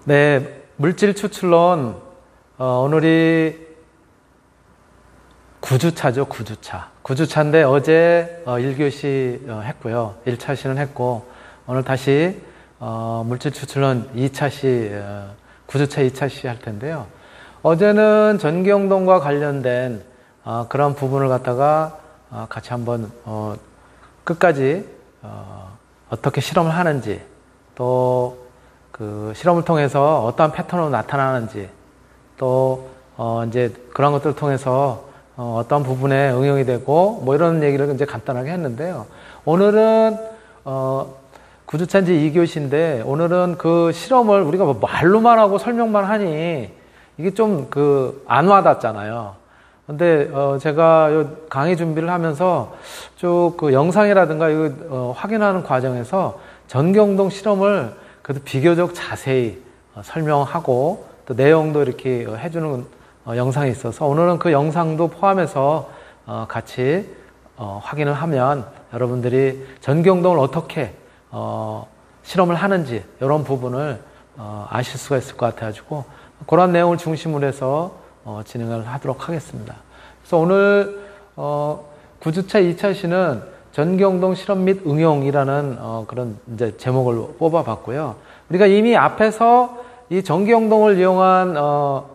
네, 물질 추출론, 오늘이 9주차죠, 9주차. 9주차인데 어제 1교시 했고요. 1차시는 했고, 오늘 다시 물질 추출론 2차시, 9주차 2차시 할 텐데요. 어제는 전기용동과 관련된 그런 부분을 갖다가 같이 한번 끝까지 어떻게 실험을 하는지, 또 그 실험을 통해서 어떠한 패턴으로 나타나는지, 또 이제 그런 것들을 통해서 어떤 부분에 응용이 되고 뭐 이런 얘기를 이제 간단하게 했는데요. 오늘은 9주차 이제 2교시인데 오늘은 그 실험을 우리가 뭐 말로만 하고 설명만 하니 이게 좀 안 와닿잖아요. 근데 제가 요 강의 준비를 하면서 쭉 그 영상이라든가 이거 확인하는 과정에서 전기용동 실험을 그래도 비교적 자세히 설명하고 또 내용도 이렇게 해주는 영상이 있어서 오늘은 그 영상도 포함해서 같이 확인을 하면 여러분들이 전기용동을 어떻게 실험을 하는지 이런 부분을 아실 수가 있을 것 같아가지고 그런 내용을 중심으로 해서 진행을 하도록 하겠습니다. 그래서 오늘 9주차 2차시는 전기용동 실험 및 응용이라는 그런 이제 제목을 뽑아봤고요. 우리가 이미 앞에서 이 전기용동을 이용한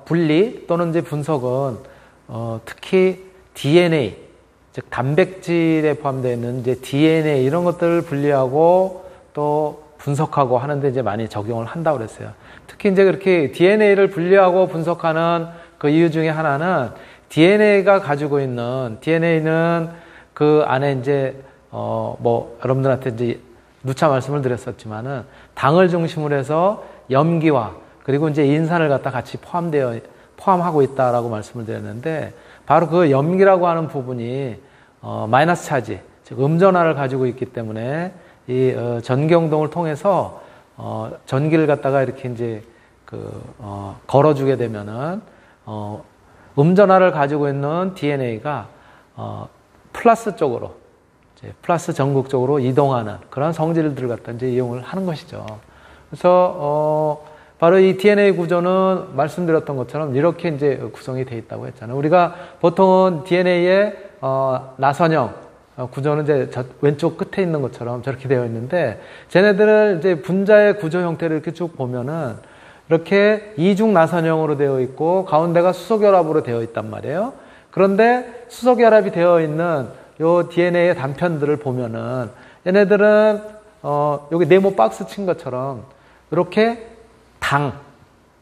분리 또는 이제 분석은 특히 DNA, 즉 단백질에 포함되어 있는 이제 DNA 이런 것들을 분리하고 또 분석하고 하는데 이제 많이 적용을 한다고 그랬어요. 특히 이제 그렇게 DNA를 분리하고 분석하는 그 이유 중에 하나는 DNA가 가지고 있는 DNA는 그 안에 이제 뭐 여러분들한테 이제 누차 말씀을 드렸었지만은 당을 중심으로 해서 염기와 그리고 이제 인산을 갖다 같이 포함하고 있다라고 말씀을 드렸는데 바로 그 염기라고 하는 부분이 마이너스 차지, 즉 음전하를 가지고 있기 때문에 이 전기용동을 통해서 전기를 갖다가 이렇게 이제 걸어주게 되면은 음전하를 가지고 있는 DNA가 플러스 쪽으로 플러스 전극적으로 이동하는 그런 성질들을 갖다 이제 이용을 하는 것이죠. 그래서 바로 이 DNA 구조는 말씀드렸던 것처럼 이렇게 이제 구성이 되어 있다고 했잖아요. 우리가 보통은 DNA의 나선형 구조는 이제 왼쪽 끝에 있는 것처럼 저렇게 되어 있는데 쟤네들을 이제 분자의 구조 형태를 이렇게 쭉 보면은 이렇게 이중 나선형으로 되어 있고 가운데가 수소결합으로 되어 있단 말이에요. 그런데 수소결합이 되어 있는 요 DNA의 단편들을 보면은 얘네들은 여기 네모 박스 친 것처럼 이렇게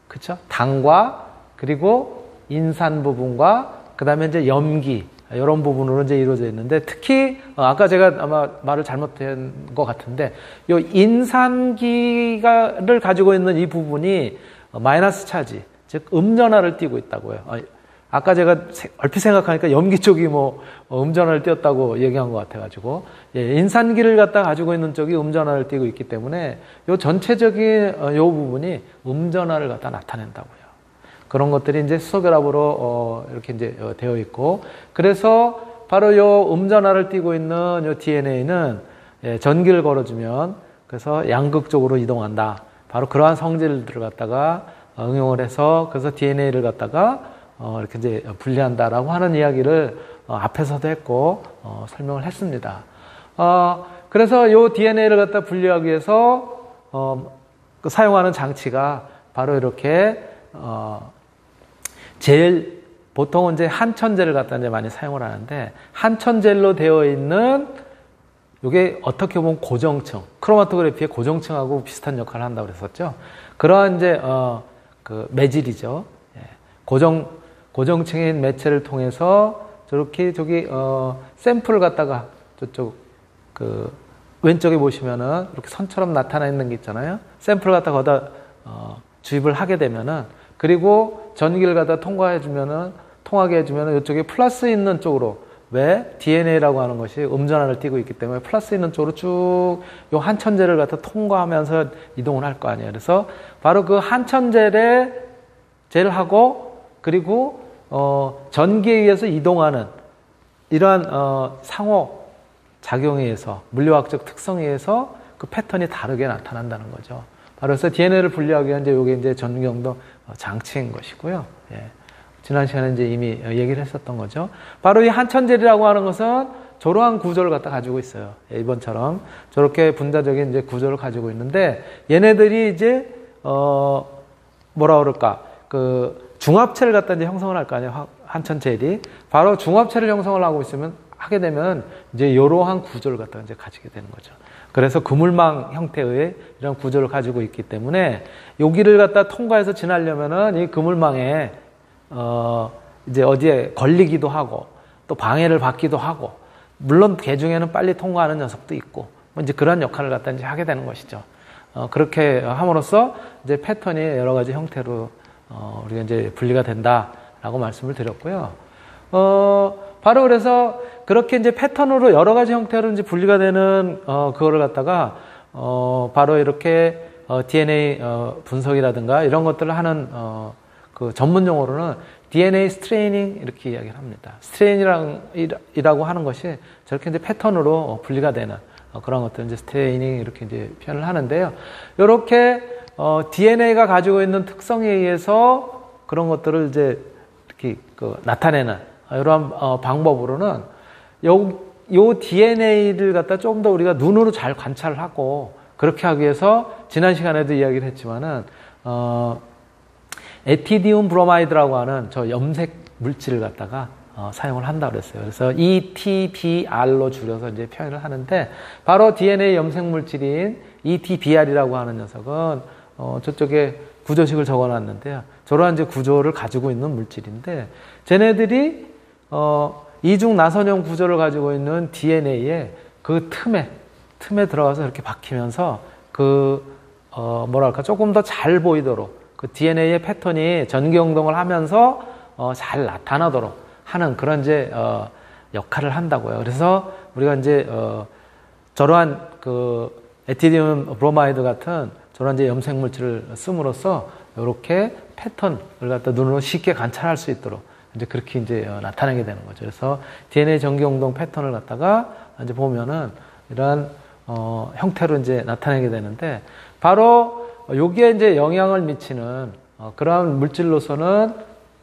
그쵸? 당과 그리고 인산 부분과 그 다음에 이제 염기 이런 부분으로 이제 이루어져 있는데 특히 아까 제가 아마 말을 잘못한 것 같은데 요 인산기를 가지고 있는 이 부분이 마이너스 차지 즉 음전하를 띠고 있다고요. 아까 제가 얼핏 생각하니까 염기 쪽이 뭐 음전하를 띄었다고 얘기한 것 같아가지고 인산기를 갖다 가지고 있는 쪽이 음전하를 띄고 있기 때문에 요 전체적인 요 부분이 음전하를 갖다 나타낸다고요. 그런 것들이 이제 수소결합으로 이렇게 이제 되어 있고 그래서 바로 요 음전하를 띄고 있는 요 DNA는 전기를 걸어주면 그래서 양극적으로 이동한다. 바로 그러한 성질들을 갖다가 응용을 해서 그래서 DNA를 갖다가 이렇게 이제 분리한다라고 하는 이야기를 앞에서도 했고 설명을 했습니다. 그래서 요 DNA를 갖다 분리하기 위해서 사용하는 장치가 바로 이렇게 젤 보통은 이제 한천젤을 갖다 이제 많이 사용을 하는데 한천젤로 되어 있는 이게 어떻게 보면 고정층 크로마토그래피의 고정층하고 비슷한 역할을 한다고 그랬었죠. 그러한 이제 그 매질이죠. 고정층인 매체를 통해서 저렇게 샘플을 갖다가 저쪽 왼쪽에 보시면은 이렇게 선처럼 나타나 있는 게 있잖아요. 샘플을 갖다가 거기다 주입을 하게 되면은 그리고 전기를 갖다 통하게 해주면은 이쪽에 플러스 있는 쪽으로 왜 DNA라고 하는 것이 음전하를 띠고 있기 때문에 플러스 있는 쪽으로 쭉 요 한천젤을 갖다 통과하면서 이동을 할 거 아니에요. 그래서 바로 그 한천젤에 젤하고 그리고 전기에 의해서 이동하는 이러한 상호 작용에 의해서 물리학적 특성에 의해서 그 패턴이 다르게 나타난다는 거죠. 바로 그래서 DNA를 분리하기 위한 이제 요게 이제 전기용동 장치인 것이고요. 예. 지난 시간에 이제 이미 얘기를 했었던 거죠. 바로 이 한천젤이라고 하는 것은 저러한 구조를 갖다 가지고 있어요. 예, 이번처럼 저렇게 분자적인 이제 구조를 가지고 있는데 얘네들이 이제 뭐라 그럴까 그 중합체를 갖다 이제 형성을 할 거 아니에요. 한천젤이 바로 중합체를 형성을 하게 되면 이제 이러한 구조를 갖다 이제 가지게 되는 거죠. 그래서 그물망 형태의 이런 구조를 가지고 있기 때문에 여기를 갖다 통과해서 지나려면은 이 그물망에 이제 어디에 걸리기도 하고 또 방해를 받기도 하고 물론 개 중에는 빨리 통과하는 녀석도 있고 뭐 이제 그런 역할을 갖다 이제 하게 되는 것이죠. 그렇게 함으로써 이제 패턴이 여러 가지 형태로 우리가 이제 분리가 된다라고 말씀을 드렸고요. 바로 그래서 그렇게 이제 패턴으로 여러 가지 형태로 이제 분리가 되는 그거를 갖다가 바로 이렇게 DNA 분석이라든가 이런 것들을 하는 그 전문 용어로는 DNA 스트레이닝 이렇게 이야기를 합니다. 스트레인이라고 하는 것이 저렇게 이제 패턴으로 분리가 되는 그런 것들 이제 스트레이닝 이렇게 이제 표현을 하는데요. 이렇게 DNA가 가지고 있는 특성에 의해서 그런 것들을 이제 이렇게 나타내는 이러한 방법으로는 요 DNA를 갖다 좀 더 우리가 눈으로 잘 관찰을 하고 그렇게 하기 위해서 지난 시간에도 이야기를 했지만은 에티디움 브로마이드라고 하는 저 염색 물질을 갖다가 사용을 한다고 그랬어요. 그래서 ETBR로 줄여서 이제 표현을 하는데 바로 DNA 염색 물질인 ETBR이라고 하는 녀석은 저쪽에 구조식을 적어놨는데요. 저러한 이제 구조를 가지고 있는 물질인데 쟤네들이 이중 나선형 구조를 가지고 있는 DNA에 그 틈에 들어가서 이렇게 박히면서 뭐랄까 조금 더 잘 보이도록 그 DNA의 패턴이 전기용동을 하면서 잘 나타나도록 하는 그런 이제 역할을 한다고요. 그래서 우리가 이제 저러한 그 에티디움 브로마이드 같은 저런 이제 염색 물질을 씀으로써 이렇게 패턴을 갖다 눈으로 쉽게 관찰할 수 있도록 이제 그렇게 이제 나타내게 되는 거죠. 그래서 DNA 전기용동 패턴을 갖다가 이제 보면은 이러한 형태로 이제 나타내게 되는데 바로 여기에 이제 영향을 미치는 그러한 물질로서는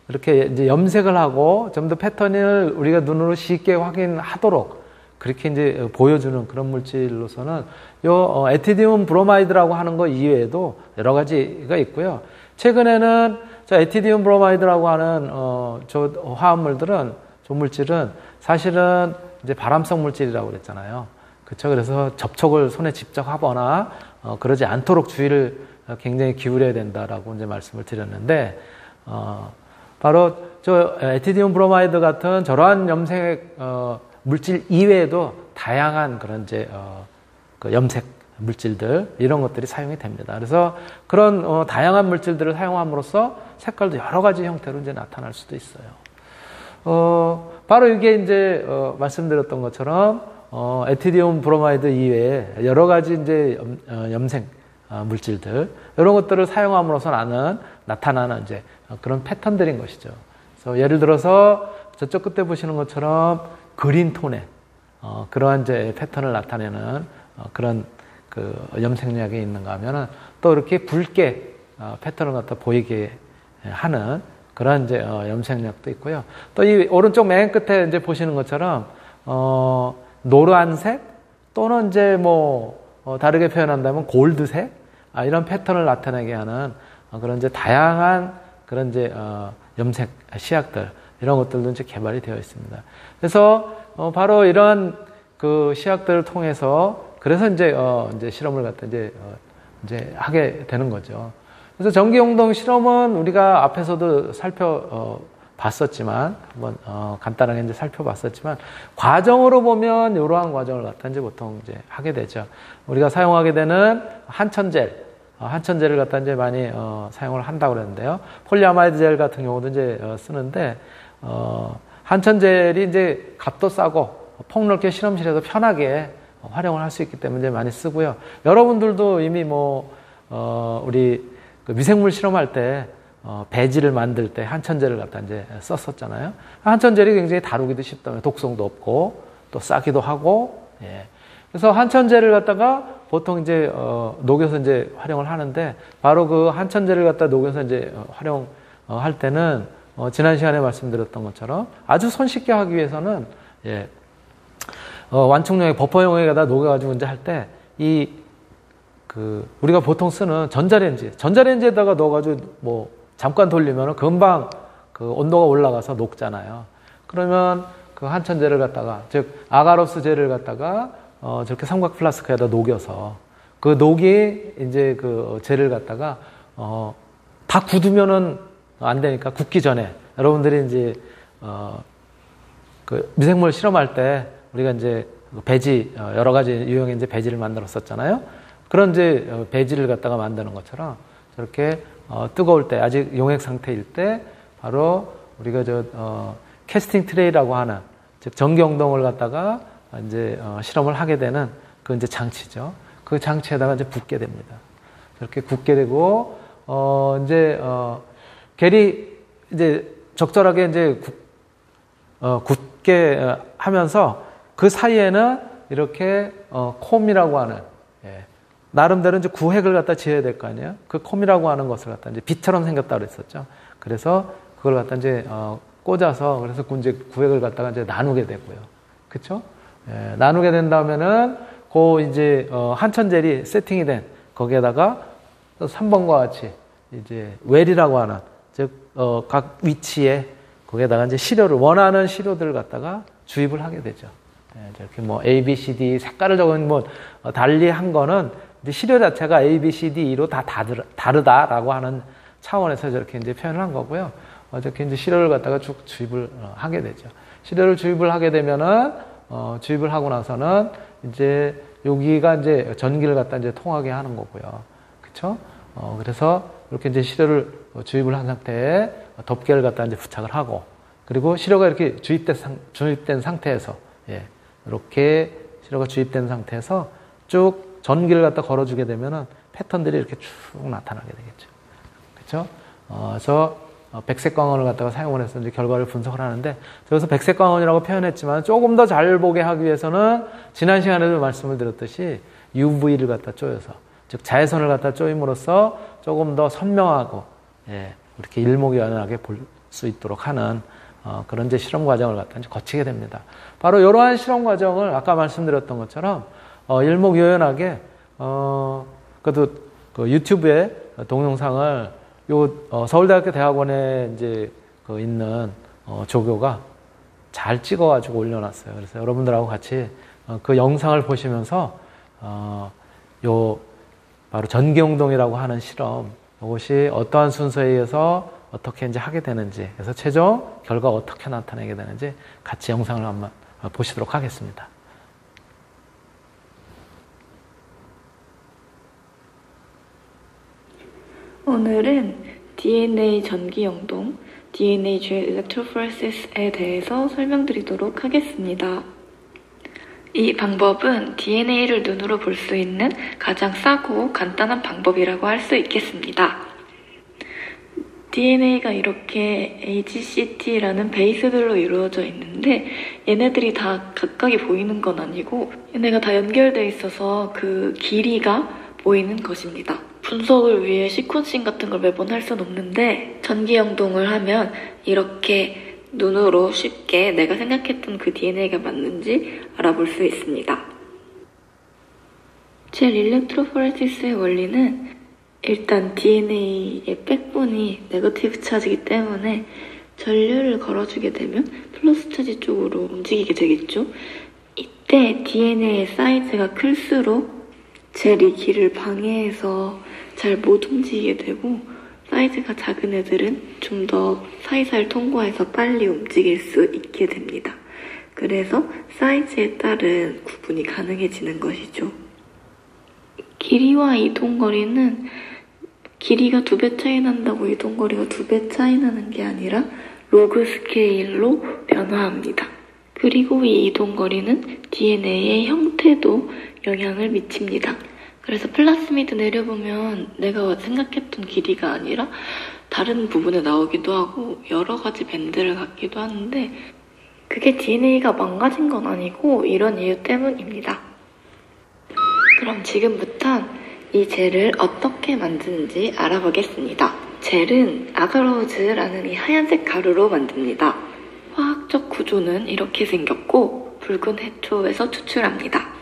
이렇게 이제 염색을 하고 좀 더 패턴을 우리가 눈으로 쉽게 확인하도록 그렇게 이제 보여주는 그런 물질로서는 요 에티디움 브로마이드라고 하는 거 이외에도 여러 가지가 있고요. 최근에는 저 에티디움 브로마이드라고 하는 저 화합물들은 저 물질은 사실은 이제 발암성 물질이라고 그랬잖아요. 그렇죠. 그래서 접촉을 손에 직접 하거나 그러지 않도록 주의를 굉장히 기울여야 된다라고 이제 말씀을 드렸는데 바로 저 에티디움 브로마이드 같은 저러한 염색 물질 이외에도 다양한 그런 이제 그 염색 물질들 이런 것들이 사용이 됩니다. 그래서 그런 다양한 물질들을 사용함으로써 색깔도 여러 가지 형태로 이제 나타날 수도 있어요. 바로 이게 이제 말씀드렸던 것처럼 에티디움 브로마이드 이외에 여러 가지 이제 염색 물질들 이런 것들을 사용함으로써 나타나는 이제 그런 패턴들인 것이죠. 그래서 예를 들어서 저쪽 끝에 보시는 것처럼 그린 톤의 그러한 이제 패턴을 나타내는 그런 그 염색약이 있는가 하면은 또 이렇게 붉게 패턴을 갖다 보이게 하는 그런 이제 염색약도 있고요. 또 이 오른쪽 맨 끝에 이제 보시는 것처럼 노란색 또는 이제 다르게 표현한다면 골드색 이런 패턴을 나타내게 하는 그런 이제 다양한 그런 이제 염색 시약들 이런 것들도 이제 개발이 되어 있습니다. 그래서 바로 이런 그 시약들을 통해서 그래서 이제 실험을 갖다 이제 하게 되는 거죠. 그래서 전기용동 실험은 우리가 앞에서도 살펴봤었지만 한번 간단하게 이제 살펴봤었지만 과정으로 보면 이러한 과정을 갖다 이제 보통 이제 하게 되죠. 우리가 사용하게 되는 한천젤을 갖다 이제 많이 사용을 한다고 그랬는데요. 폴리아마이드 젤 같은 경우도 이제 쓰는데 한천젤이 이제 값도 싸고 폭넓게 실험실에서 편하게 활용을 할 수 있기 때문에 많이 쓰고요. 여러분들도 이미 우리 그 미생물 실험할 때 배지를 만들 때 한천젤을 갖다 이제 썼었잖아요. 한천젤이 굉장히 다루기도 쉽다면 독성도 없고 또 싸기도 하고, 예. 그래서 한천젤을 갖다가 보통 이제 녹여서 이제 활용을 하는데, 바로 그 한천재를 갖다 녹여서 이제 활용할 때는 지난 시간에 말씀드렸던 것처럼 아주 손쉽게 하기 위해서는, 예, 완충용액, 버퍼용액에다 녹여가지고 이제 할 때 우리가 보통 쓰는 전자레인지에다가 넣어가지고 뭐 잠깐 돌리면 금방 그 온도가 올라가서 녹잖아요. 그러면 그 한천재를 갖다가, 즉 아가로스 젤을 갖다가 저렇게 삼각 플라스크에다 녹여서 그 녹이 이제 그 젤을 갖다가 다 굳으면은 안 되니까, 굳기 전에 여러분들이 이제 그 미생물 실험할 때 우리가 이제 배지, 여러 가지 유형의 이제 배지를 만들었었잖아요. 그런 이제 배지를 갖다가 만드는 것처럼 저렇게 뜨거울 때, 아직 용액 상태일 때 바로 우리가 캐스팅 트레이라고 하는, 즉 전기용동을 갖다가 이제 실험을 하게 되는 그 이제 장치죠. 그 장치에다가 이제 붓게 됩니다. 이렇게 붓게 되고 결이 이제 적절하게 이제 굳게 하면서 그 사이에는 이렇게 콤이라고 하는, 예, 나름대로 이제 구획을 갖다 지어야 될 거 아니에요. 그 콤이라고 하는 것을 갖다 이제 빛처럼 생겼다고 그랬었죠. 그래서 그걸 갖다 이제 꽂아서, 그래서 이제 구획을 갖다가 이제 나누게 되고요. 그렇죠? 예, 나누게 된다면은 그 이제 한천젤이 세팅이 된 거기에다가 3번과 같이 이제 웰이라고 하는, 즉 각 위치에 거기에다가 이제 시료를, 원하는 시료들을 갖다가 주입을 하게 되죠. 예, 저렇게 뭐 A, B, C, D 색깔을 적은 뭐 달리 한 거는 이제 시료 자체가 A, B, C, D로 다 다르다라고 하는 차원에서 저렇게 이제 표현을 한 거고요. 저렇게 이제 시료를 갖다가 쭉 주입을 하게 되죠. 시료를 주입을 하게 되면은 주입을 하고 나서는 이제 여기가 이제 전기를 갖다 이제 통하게 하는 거고요. 그렇죠? 그래서 이렇게 이제 시료를 주입을 한 상태에 덮개를 갖다 이제 부착을 하고, 그리고 시료가 이렇게 주입된 상태에서, 예, 이렇게 시료가 주입된 상태에서 쭉 전기를 갖다 걸어주게 되면은 패턴들이 이렇게 쭉 나타나게 되겠죠. 그렇죠? 그래서 백색 광원을 갖다가 사용을 해서 이제 결과를 분석을 하는데, 여기서 백색 광원이라고 표현했지만 조금 더 잘 보게 하기 위해서는 지난 시간에도 말씀을 드렸듯이 UV를 갖다 쪼여서, 즉 자외선을 갖다 쪼임으로써 조금 더 선명하고, 예, 이렇게 일목요연하게 볼 수 있도록 하는 그런 이제 실험 과정을 갖다 이제 거치게 됩니다. 바로 이러한 실험 과정을 아까 말씀드렸던 것처럼 일목요연하게, 그래도 그 유튜브에 동영상을 서울대학교 대학원에 이제 있는 조교가 잘 찍어가지고 올려놨어요. 그래서 여러분들하고 같이 그 영상을 보시면서 바로 전기용동이라고 하는 실험, 이것이 어떠한 순서에 의해서 어떻게 이제 하게 되는지, 그래서 최종 결과가 어떻게 나타나게 되는지 같이 영상을 한번 보시도록 하겠습니다. 오늘은 DNA 전기용동, DNA 듀얼 일렉트로포레시스에 대해서 설명드리도록 하겠습니다. 이 방법은 DNA를 눈으로 볼 수 있는 가장 싸고 간단한 방법이라고 할 수 있겠습니다. DNA가 이렇게 AGCT라는 베이스들로 이루어져 있는데, 얘네들이 다 각각이 보이는 건 아니고 얘네가 다 연결되어 있어서 그 길이가 보이는 것입니다. 분석을 위해 시퀀싱 같은 걸 매번 할 수는 없는데, 전기영동을 하면 이렇게 눈으로 쉽게 내가 생각했던 그 DNA가 맞는지 알아볼 수 있습니다. 젤 일렉트로포레시스의 원리는 일단 DNA의 백본이 네거티브 차지이기 때문에 전류를 걸어주게 되면 플러스 차지 쪽으로 움직이게 되겠죠. 이때 DNA의 사이즈가 클수록 젤이 길을 방해해서 잘 못 움직이게 되고, 사이즈가 작은 애들은 좀 더 사이사이를 통과해서 빨리 움직일 수 있게 됩니다. 그래서 사이즈에 따른 구분이 가능해지는 것이죠. 길이와 이동거리는 길이가 2배 차이 난다고 이동거리가 2배 차이 나는 게 아니라 로그 스케일로 변화합니다. 그리고 이 이동거리는 DNA의 형태도 영향을 미칩니다. 그래서 플라스미드 내려보면 내가 생각했던 길이가 아니라 다른 부분에 나오기도 하고 여러 가지 밴드를 갖기도 하는데, 그게 DNA가 망가진 건 아니고 이런 이유 때문입니다. 그럼 지금부터 이 젤을 어떻게 만드는지 알아보겠습니다. 젤은 아가로우즈라는 이 하얀색 가루로 만듭니다. 화학적 구조는 이렇게 생겼고 붉은 해초에서 추출합니다.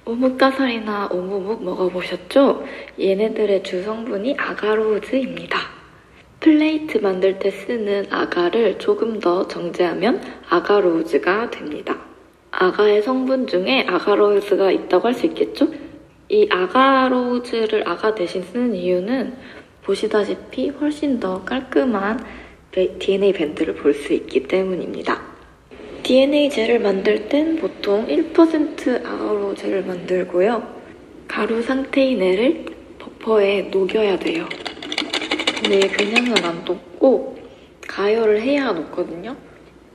오목가살이나 오무묵 먹어보셨죠? 얘네들의 주성분이 아가로우즈입니다. 플레이트 만들 때 쓰는 아가를 조금 더 정제하면 아가로우즈가 됩니다. 아가의 성분 중에 아가로우즈가 있다고 할 수 있겠죠? 이 아가로우즈를 아가 대신 쓰는 이유는 보시다시피 훨씬 더 깔끔한 DNA 밴드를 볼 수 있기 때문입니다. DNA 젤을 만들 땐 보통 1% 아가로우즈를 만들고요. 가루 상태인 애를 버퍼에 녹여야 돼요. 근데 그냥은 안 녹고 가열을 해야 녹거든요.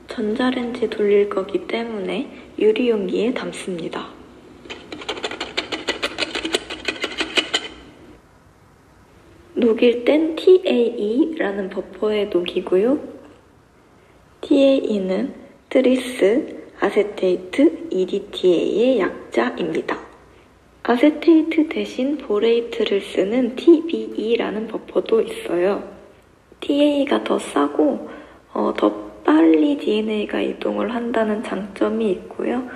전자레인지 돌릴 거기 때문에 유리용기에 담습니다. 녹일 땐 TAE라는 버퍼에 녹이고요. TAE는 트리스 아세테이트 EDTA의 약자입니다. 아세테이트 대신 보레이트를 쓰는 TBE라는 버퍼도 있어요. TA가 더 싸고 더 빨리 DNA가 이동을 한다는 장점이 있고요.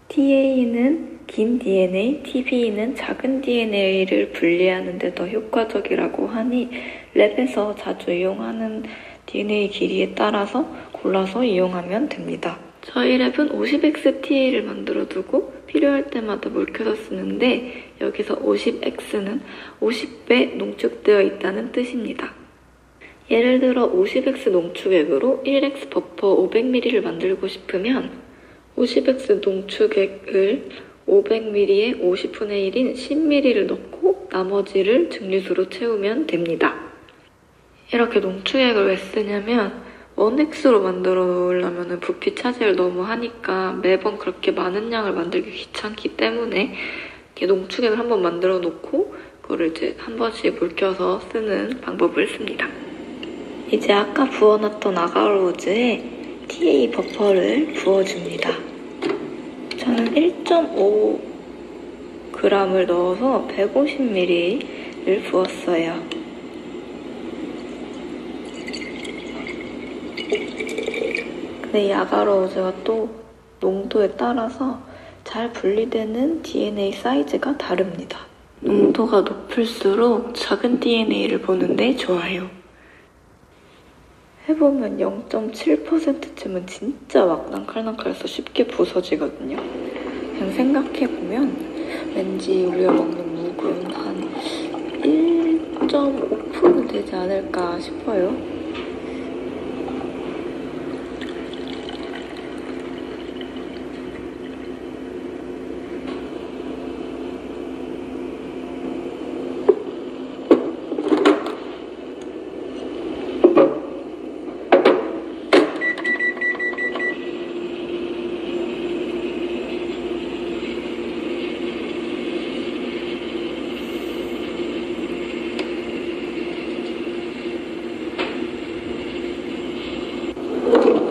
TA는 긴 DNA, TBE는 작은 DNA를 분리하는 데 더 효과적이라고 하니 랩에서 자주 이용하는 DNA 길이에 따라서 골라서 이용하면 됩니다. 저희 랩은 50X-TA를 만들어두고 필요할 때마다 물켜서 쓰는데 여기서 50X는 50배 농축되어 있다는 뜻입니다. 예를 들어 50X 농축액으로 1X 버퍼 500ml를 만들고 싶으면 50X 농축액을 500ml에 50분의 1인 10ml를 넣고 나머지를 증류수로 채우면 됩니다. 이렇게 농축액을 왜 쓰냐면 1X로 만들어 놓으려면 부피 차지를 너무 하니까 매번 그렇게 많은 양을 만들기 귀찮기 때문에 이렇게 농축액을 한번 만들어 놓고 그거를 이제 한 번씩 물켜서 쓰는 방법을 씁니다. 이제 아까 부어놨던 아가로우즈에 TA 버퍼를 부어줍니다. 저는 1.5g을 넣어서 150ml를 부었어요. 근데 이 아가로우즈가 또 농도에 따라서 잘 분리되는 DNA 사이즈가 다릅니다. 농도가 높을수록 작은 DNA를 보는데 좋아요. 해보면 0.7%쯤은 진짜 막 낭칼낭칼해서 쉽게 부서지거든요. 그냥 생각해보면 왠지 우리가 먹는 묵은 한 1.5% 되지 않을까 싶어요.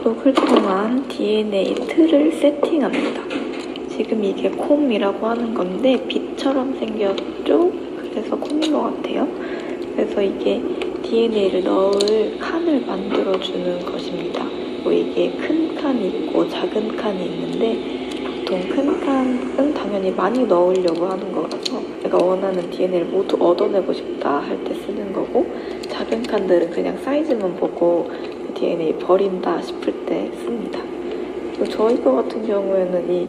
녹을 동안 DNA 틀을 세팅합니다. 지금 이게 콤이라고 하는 건데 빛처럼 생겼죠? 그래서 콤인 것 같아요. 그래서 이게 DNA를 넣을 칸을 만들어주는 것입니다. 뭐 이게 큰 칸이 있고 작은 칸이 있는데 보통 큰 칸은 당연히 많이 넣으려고 하는 거라서 내가 원하는 DNA를 모두 얻어내고 싶다 할 때 쓰는 거고 작은 칸들은 그냥 사이즈만 보고 DNA 버린다 싶을 때 씁니다. 그리고 저희 거 같은 경우에는 이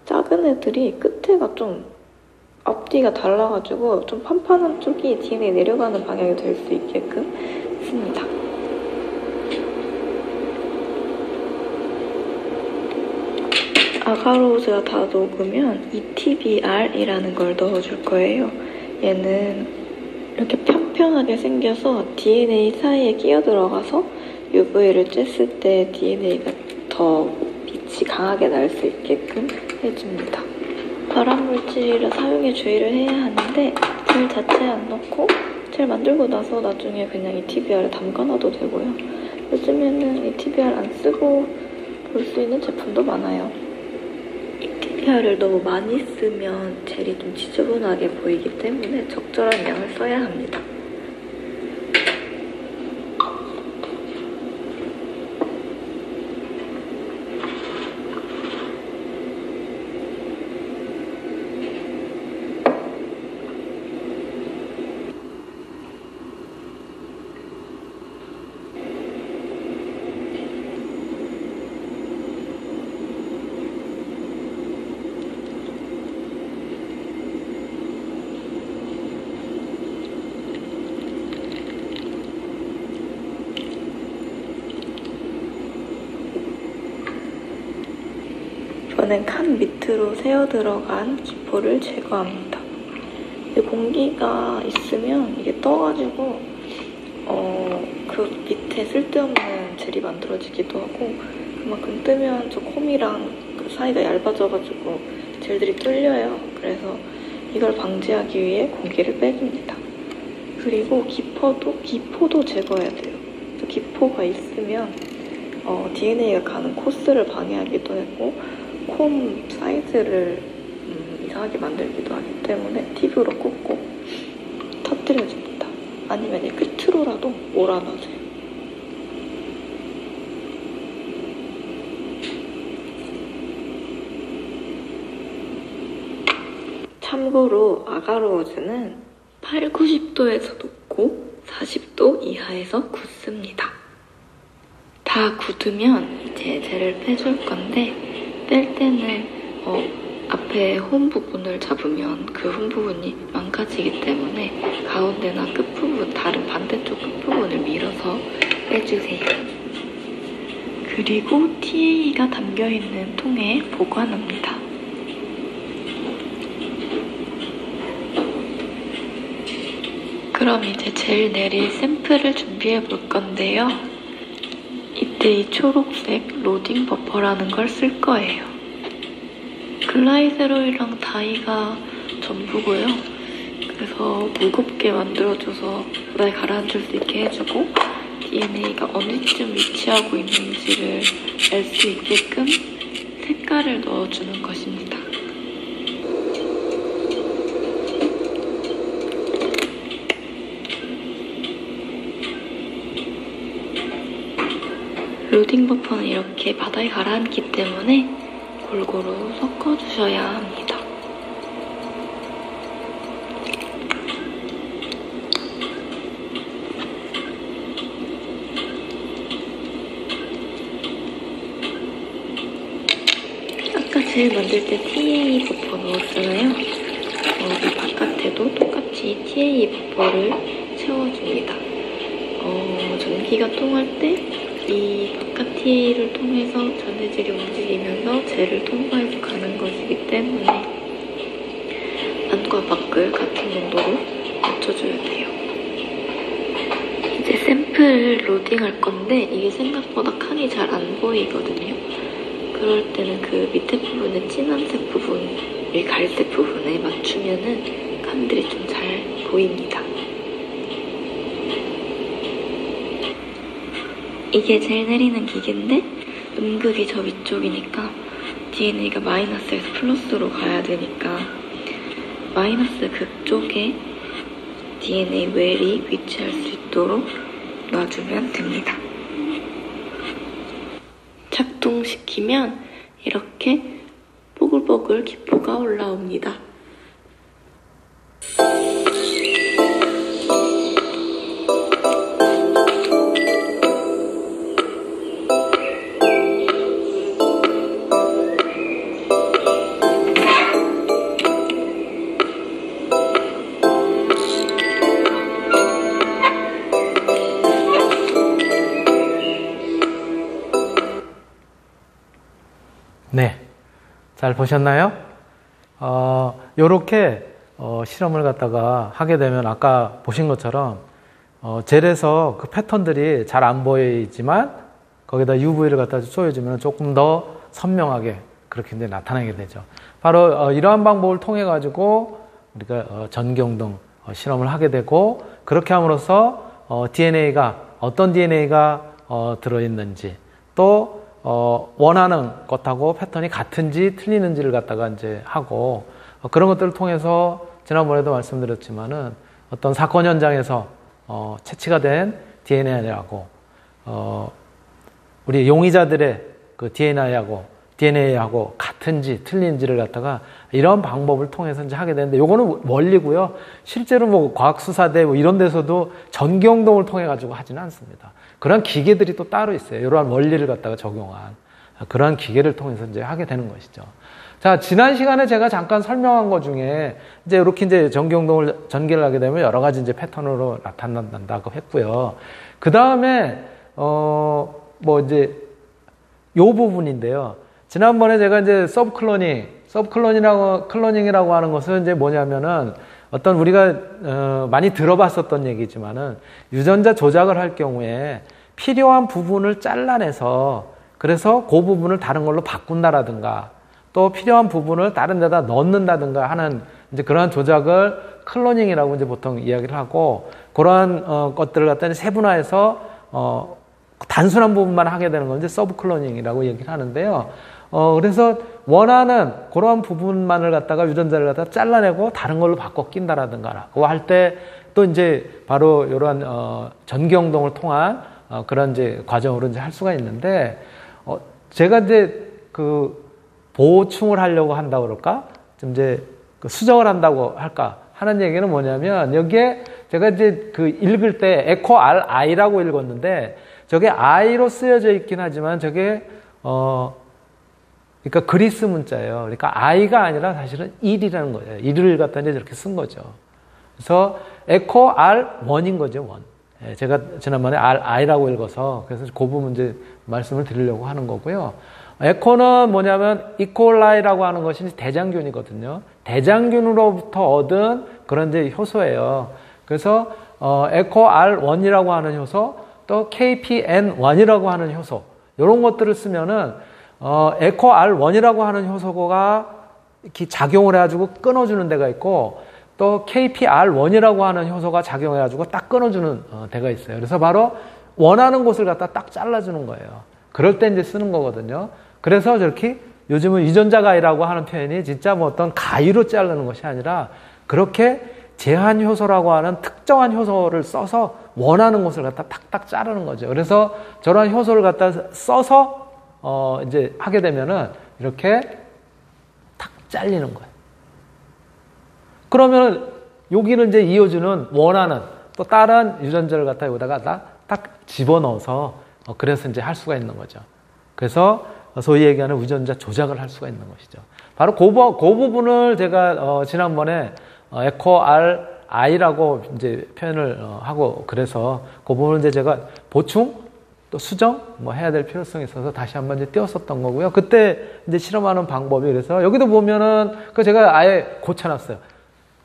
작은 애들이 끝에가 좀 앞뒤가 달라가지고 좀 판판한 쪽이 DNA 내려가는 방향이 될 수 있게끔 씁니다. 아가로우즈가 다 녹으면 ETBR이라는 걸 넣어줄 거예요. 얘는 이렇게 편편하게 생겨서 DNA 사이에 끼어 들어가서 UV를 쬐을 때 DNA가 더 빛이 강하게 날 수 있게끔 해줍니다. 발암물질을 사용에 주의를 해야 하는데 젤 자체에 안 넣고 젤 만들고 나서 나중에 그냥 ETBR에 담가놔도 되고요. 요즘에는 ETBR 안 쓰고 볼 수 있는 제품도 많아요. ETBR MDPR을 너무 많이 쓰면 젤이 좀 지저분하게 보이기 때문에 적절한 양을 써야 합니다. 이번엔 칸 밑으로 새어 들어간 기포를 제거합니다. 공기가 있으면 이게 떠가지고 그 밑에 쓸데없는 젤이 만들어지기도 하고, 그만큼 뜨면 저 콤이랑 그 사이가 얇아져가지고 젤들이 뚫려요. 그래서 이걸 방지하기 위해 공기를 빼줍니다. 그리고 기포도 제거해야 돼요. 기포가 있으면 DNA가 가는 코스를 방해하기도 하고 콤 사이즈를 이상하게 만들기도 하기 때문에 팁으로 꽂고 터뜨려줍니다. 아니면 이 끝으로라도 몰아놔줘요. 참고로 아가로워즈는 8, 90도에서 녹고 40도 이하에서 굳습니다. 다 굳으면 이제 젤을 빼줄 건데, 뺄 때는 앞에 홈 부분을 잡으면 그 홈 부분이 망가지기 때문에 가운데나 끝부분, 다른 반대쪽 끝부분을 밀어서 빼주세요. 그리고 TA가 담겨있는 통에 보관합니다. 그럼 이제 젤 내릴 샘플을 준비해 볼 건데요. 이때 이 초록색 로딩 버퍼라는 걸 쓸 거예요. 글라이세롤이랑 다이가 전부고요. 그래서 무겁게 만들어줘서 바다에 가라앉을 수 있게 해주고, DNA가 어느쯤 위치하고 있는지를 알 수 있게끔 색깔을 넣어주는 것입니다. 로딩 버퍼는 이렇게 바다에 가라앉기 때문에 골고루 섞어주셔야 합니다. 아까 젤 만들 때 TA 버퍼 넣었잖아요. 여기 바깥에도 똑같이 TA 버퍼를 채워줍니다. 전기가 통할 때 이 바깥 TA를 통해서 전해질이 움직이면서 젤을 통과해서 가는 것이기 때문에 안과 밖을 같은 농도로 맞춰줘야 돼요. 이제 샘플 로딩할 건데 이게 생각보다 칸이 잘 안 보이거든요. 그럴 때는 그 밑에 부분에 진한색 부분을 갈색 부분에 맞추면은 칸들이 좀 잘 보입니다. 이게 젤 내리는 기계인데 음극이 저 위쪽이니까 DNA가 마이너스에서 플러스로 가야 되니까 마이너스 극 쪽에 DNA 웰이 위치할 수 있도록 놔주면 됩니다. 작동시키면 이렇게 뽀글뽀글 기포가 올라옵니다. 네, 잘 보셨나요? 요렇게 실험을 갖다가 하게 되면 아까 보신 것처럼 젤에서 그 패턴들이 잘 안 보이지만 거기다 UV를 갖다 쏘여주면 조금 더 선명하게 그렇게 이제 나타나게 되죠. 바로 이러한 방법을 통해 가지고 우리가 전경등 실험을 하게 되고, 그렇게 함으로써 DNA가 어떤 DNA가 들어있는지, 또 원하는 것하고 패턴이 같은지 틀리는지를 갖다가 이제 하고, 그런 것들을 통해서 지난번에도 말씀드렸지만은 어떤 사건 현장에서 채취가 된 DNA하고 우리 용의자들의 그 DNA하고 같은지 틀린지를 갖다가 이런 방법을 통해서 이제 하게 되는데, 요거는 원리고요. 실제로 뭐 과학수사대 뭐 이런 데서도 전기영동을 통해 가지고 하지는 않습니다. 그런 기계들이 또 따로 있어요. 이러한 원리를 갖다가 적용한 그러한 기계를 통해서 이제 하게 되는 것이죠. 자, 지난 시간에 제가 잠깐 설명한 것 중에 이제 이렇게 이제 전기영동을 전개를 하게 되면 여러 가지 이제 패턴으로 나타난다고 했고요. 그 다음에 뭐 이제 요 부분인데요. 지난번에 제가 이제 클로닝이라고 하는 것은 이제 뭐냐면은 어떤 우리가 많이 들어봤었던 얘기지만은 유전자 조작을 할 경우에 필요한 부분을 잘라내서 그래서 그 부분을 다른 걸로 바꾼다라든가 또 필요한 부분을 다른 데다 넣는다든가 하는 이제 그러한 조작을 클로닝이라고 이제 보통 이야기를 하고, 그러한 것들을 갖다 세분화해서 단순한 부분만 하게 되는 건 이제 서브 클로닝이라고 얘기를 하는데요. 그래서 원하는 그러한 부분만을 갖다가 유전자를 갖다가 잘라내고 다른 걸로 바꿔 낀다라든가 그거 할 때 또 이제 바로 이러한 전기영동을 통한 그런 이제 과정으로 이제 할 수가 있는데, 제가 이제 그 보충을 하려고 한다고 그럴까? 좀 이제 그 수정을 한다고 할까? 하는 얘기는 뭐냐면, 여기에 제가 이제 그 읽을 때 에코 RI라고 읽었는데, 저게 I로 쓰여져 있긴 하지만 저게 그러니까 그리스 문자예요. 그러니까 I가 아니라 사실은 1이라는 거예요. 1을 갖다 이제 이렇게 쓴 거죠. 그래서 에코 R1인 거죠, 원. 제가 지난번에 RI라고 읽어서 그래서 그 부분 이제 말씀을 드리려고 하는 거고요. 에코는 뭐냐면 이콜라이라고 하는 것이 대장균이거든요. 대장균으로부터 얻은 그런 이제 효소예요. 그래서 에코 R1이라고 하는 효소, 또 KPN1이라고 하는 효소, 이런 것들을 쓰면은 에코 R1이라고 하는 효소가 이렇게 작용을 해가지고 끊어주는 데가 있고, 또 KPR1이라고 하는 효소가 작용해가지고 딱 끊어주는 데가 있어요. 그래서 바로 원하는 곳을 갖다 딱 잘라주는 거예요. 그럴 때 이제 쓰는 거거든요. 그래서 저렇게 요즘은 유전자 가위라고 하는 표현이 진짜 뭐 어떤 가위로 자르는 것이 아니라 그렇게 제한 효소라고 하는 특정한 효소를 써서 원하는 곳을 갖다 탁탁 자르는 거죠. 그래서 저런 효소를 갖다 써서 이제 하게 되면은 이렇게 탁 잘리는 거예요. 그러면 여기는 이제 이어주는 원하는 또 다른 유전자를 갖다 여기다가 딱 집어넣어서 그래서 이제 할 수가 있는 거죠. 그래서 소위 얘기하는 유전자 조작을 할 수가 있는 것이죠. 바로 그 부분을 제가 지난번에 에코 RI라고 이제 표현을 하고, 그래서 그 부분을 이제 제가 보충 또 수정 뭐 해야 될 필요성이 있어서 다시 한번 이제 띄웠었던 거고요. 그때 이제 실험하는 방법이, 그래서 여기도 보면은 그 제가 아예 고쳐놨어요.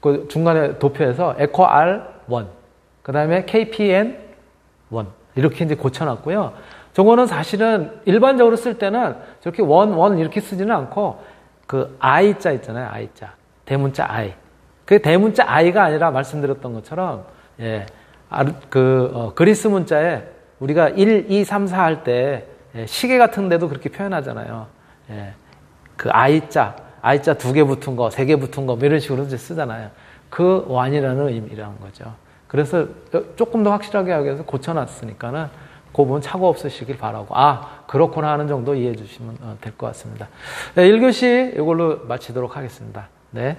그 중간에 도표에서 에코 R1, 그 다음에 KPN1 이렇게 이제 고쳐놨고요. 저거는 사실은 일반적으로 쓸 때는 저렇게 원 이렇게 쓰지는 않고 그 I자 있잖아요. I자. 대문자 I. 그 대문자 I가 아니라 말씀드렸던 것처럼, 예, 그리스 문자에 우리가 1, 2, 3, 4 할 때 시계 같은 데도 그렇게 표현하잖아요. 예, 그 I자 2개 붙은 거, 3개 붙은 거, 뭐 이런 식으로 이제 쓰잖아요. 그 원이라는 의미라는 거죠. 그래서 조금 더 확실하게 하기 위해서 고쳐놨으니까는 그 부분 착오 없으시길 바라고, 그렇구나 하는 정도 이해해 주시면 될 것 같습니다. 네, 1교시 이걸로 마치도록 하겠습니다. 네.